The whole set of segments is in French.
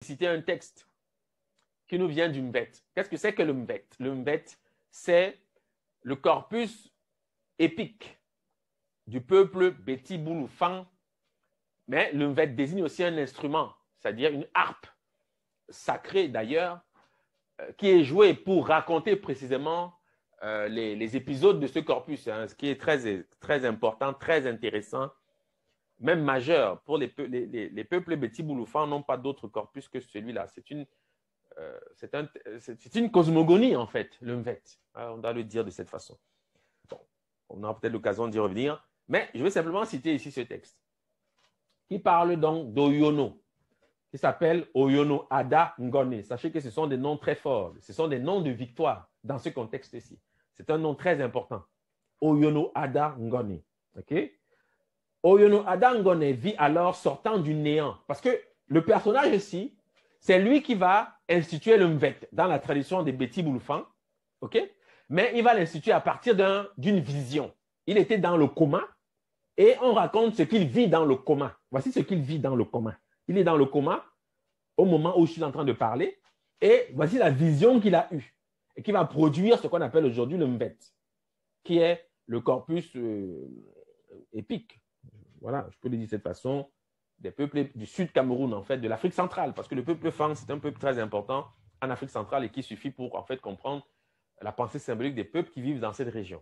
citer un texte qui nous vient du Mbet. Qu'est-ce que c'est que le Mbet? Le Mbet, c'est le corpus épique du peuple Beti Boulou Fang, mais le Mbet désigne aussi un instrument, c'est-à-dire une harpe sacrée d'ailleurs, qui est jouée pour raconter précisément les épisodes de ce corpus, hein, ce qui est très important, très intéressant, même majeur. Pour les peuples Beti Boulou Fang n'ont pas d'autre corpus que celui-là. C'est une cosmogonie, en fait, le Mvet. On doit le dire de cette façon. Bon, on aura peut-être l'occasion d'y revenir. Mais je vais simplement citer ici ce texte qui parle donc d'Oyono, qui s'appelle Oyono Ada Ngone. Sachez que ce sont des noms très forts. Ce sont des noms de victoire dans ce contexte-ci. C'est un nom très important. Oyono Ada Ngone. OK? Oyono Ada Ngone vit alors sortant du néant. Parce que le personnage ici, c'est lui qui va instituer le Mvet dans la tradition des Beti Boulou Fang. OK? Mais il va l'instituer à partir d'une vision. Il était dans le coma et on raconte ce qu'il vit dans le coma. Voici ce qu'il vit dans le coma. Il est dans le coma au moment où je suis en train de parler et voici la vision qu'il a eue et qui va produire ce qu'on appelle aujourd'hui le Mvet, qui est le corpus épique. Voilà, je peux le dire de cette façon, des peuples du sud Cameroun, en fait, de l'Afrique centrale, parce que le peuple Fang, c'est un peuple très important en Afrique centrale et qui suffit pour, en fait, comprendre la pensée symbolique des peuples qui vivent dans cette région.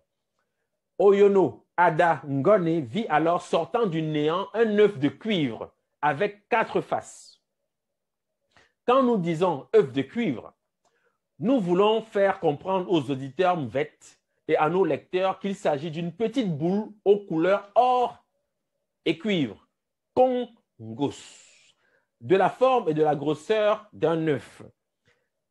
Oyono Ada Ngone vit alors sortant du néant un œuf de cuivre avec 4 faces. Quand nous disons œuf de cuivre, nous voulons faire comprendre aux auditeurs Mvet et à nos lecteurs qu'il s'agit d'une petite boule aux couleurs or et cuivre, Congos, de la forme et de la grosseur d'un œuf.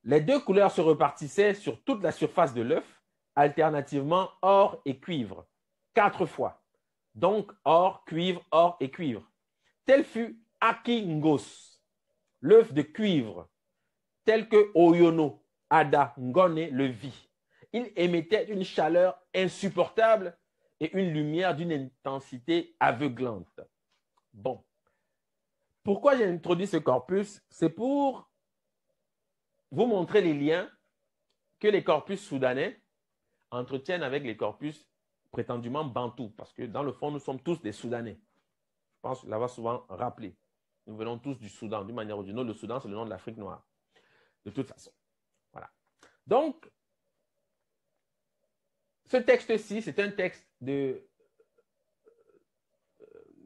Les deux couleurs se repartissaient sur toute la surface de l'œuf, alternativement or et cuivre, 4 fois. Donc or, et cuivre. Tel fut Akingos, l'œuf de cuivre, tel que Oyono Ada Ngone le vit. Il émettait une chaleur insupportable et une lumière d'une intensité aveuglante. Bon. Pourquoi j'ai introduit ce corpus? C'est pour vous montrer les liens que les corpus soudanais entretiennent avec les corpus prétendument bantous, parce que dans le fond, nous sommes tous des Soudanais. Je pense l'avoir souvent rappelé. Nous venons tous du Soudan, d'une manière ou d'une autre. Le Soudan, c'est le nom de l'Afrique noire. De toute façon. Voilà. Donc, ce texte-ci, c'est un texte de...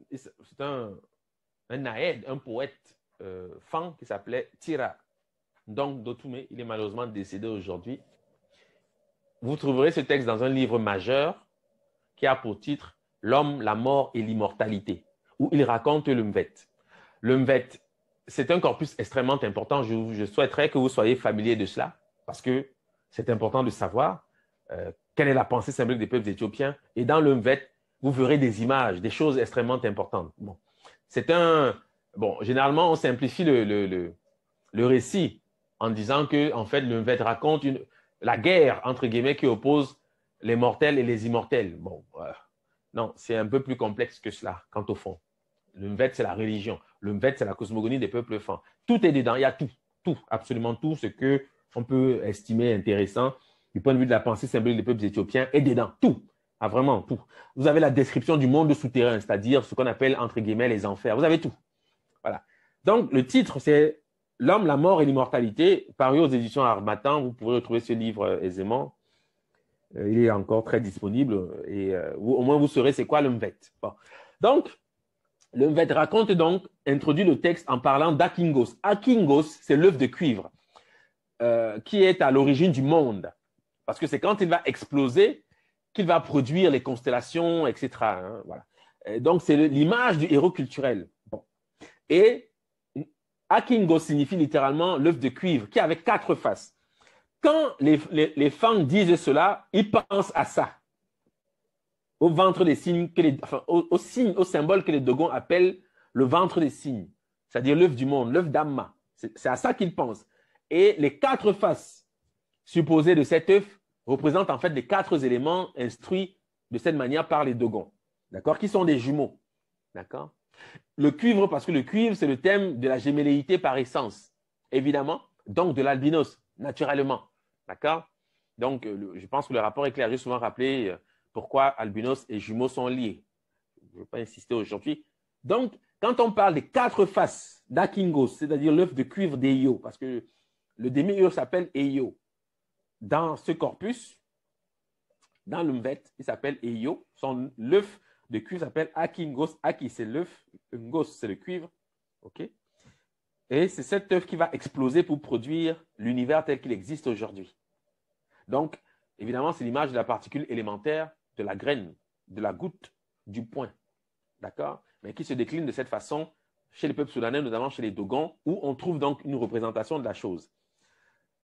C'est un naïd, un poète Fang qui s'appelait Tira. Donc, Dotoumé, il est malheureusement décédé aujourd'hui. Vous trouverez ce texte dans un livre majeur qui a pour titre « L'homme, la mort et l'immortalité », où il raconte le Mvet. Le Mvet, c'est un corpus extrêmement important. Je souhaiterais que vous soyez familier de cela, parce que c'est important de savoir quelle est la pensée symbolique des peuples éthiopiens. Et dans le Mvet, vous verrez des images, des choses extrêmement importantes. Bon, généralement, on simplifie le récit en disant que, en fait, le Mvet raconte la guerre, entre guillemets, qui oppose les mortels et les immortels. Bon, non, c'est un peu plus complexe que cela, quant au fond. Le Mvet, c'est la religion. Le Mvet, c'est la cosmogonie des peuples Fang. Tout est dedans, il y a tout, absolument tout ce qu'on peut estimer intéressant du point de vue de la pensée symbolique des peuples éthiopiens est dedans, tout. Ah, vraiment, tout. Vous avez la description du monde souterrain, c'est-à-dire ce qu'on appelle, entre guillemets, les enfers. Vous avez tout. Voilà. Donc, le titre, c'est L'homme, la mort et l'immortalité, paru aux éditions Harmattan. Vous pouvez retrouver ce livre aisément. Il est encore très disponible et au moins vous saurez c'est quoi le Mvet. Bon. Donc, le Mvet raconte donc, introduit le texte en parlant d'Akingos. Akingos, c'est l'œuf de cuivre qui est à l'origine du monde. Parce que c'est quand il va exploser qu'il va produire les constellations, etc. Hein, voilà. Donc, c'est l'image du héros culturel. Bon. Et Akingos signifie littéralement l'œuf de cuivre qui avait 4 faces. Quand les Fang disent cela, ils pensent à ça, au ventre des signes, au symbole que les Dogons appellent le ventre des signes, c'est-à-dire l'œuf du monde, l'œuf d'Amma. C'est à ça qu'ils pensent. Et les 4 faces supposées de cet œuf représentent en fait les 4 éléments instruits de cette manière par les Dogons, d'accord, qui sont des jumeaux, d'accord. Le cuivre, parce que le cuivre, c'est le thème de la gémelléité par essence. évidemment, donc de l'albinos, naturellement. D'accord? Donc, je pense que le rapport est clair. J'ai souvent rappelé pourquoi albinos et jumeaux sont liés. Je ne vais pas insister aujourd'hui. Donc, quand on parle des 4 faces d'Akingos, c'est-à-dire l'œuf de cuivre d'Eyo, parce que le demi-œuf s'appelle Eyo. Dans ce corpus, dans le Mvet, il s'appelle Eyo. L'œuf de cuivre s'appelle Akingos. Aki, c'est l'œuf. Ngos, c'est le cuivre. OK? Et c'est cet œuf qui va exploser pour produire l'univers tel qu'il existe aujourd'hui. Donc, évidemment, c'est l'image de la particule élémentaire, de la graine, de la goutte, du point. D'accord? Mais qui se décline de cette façon chez les peuples soudanais, notamment chez les Dogons, où on trouve donc une représentation de la chose.